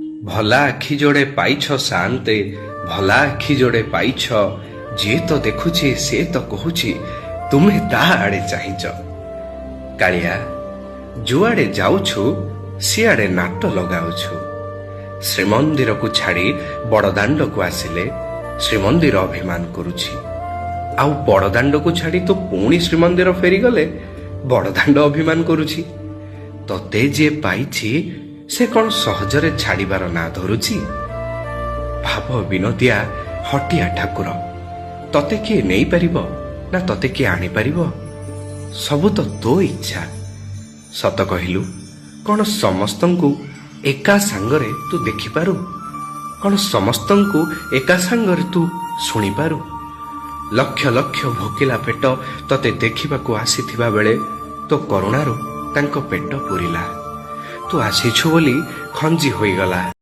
भला आखि जोड़े पाइछ शांते भला आखि जोड़े पाइछ जी तो देखुची से तो कहूची तुम्हें ता आड़े चाहिच कालिया जुआड़े जाउछु सियाड़े नाट लगाउछु श्रीमंदिर को छाड़ी बड़दाण्ड को आसिले श्रीमंदिर अभिमान करुछि आउ बड़दाण्ड को छाड़ी तो पुणी श्रीमंदिर फेरी गले बड़दाण्ड अभिमान करुछि तते जे पाइछि से कौन सहजरे छाड़ीबार ना धरुछि भाव विनोदिया हटिया ठाकुर तते किए नहीं पारिबो ना तते किए आनी पारिबो सबु तो तो इच्छा सत कहिलु कौन समस्तंकु एका सांगरे तू देखि पारु कौन समस्तंकु एका सांगरे तू शुणी पारु लक्ष लक्ष भोकिला पेट तते देखिबाकू आसीथिबा बेले तो करुणारू तांको पेट पुरिला तू आसीछु बोली खंजी होईगला।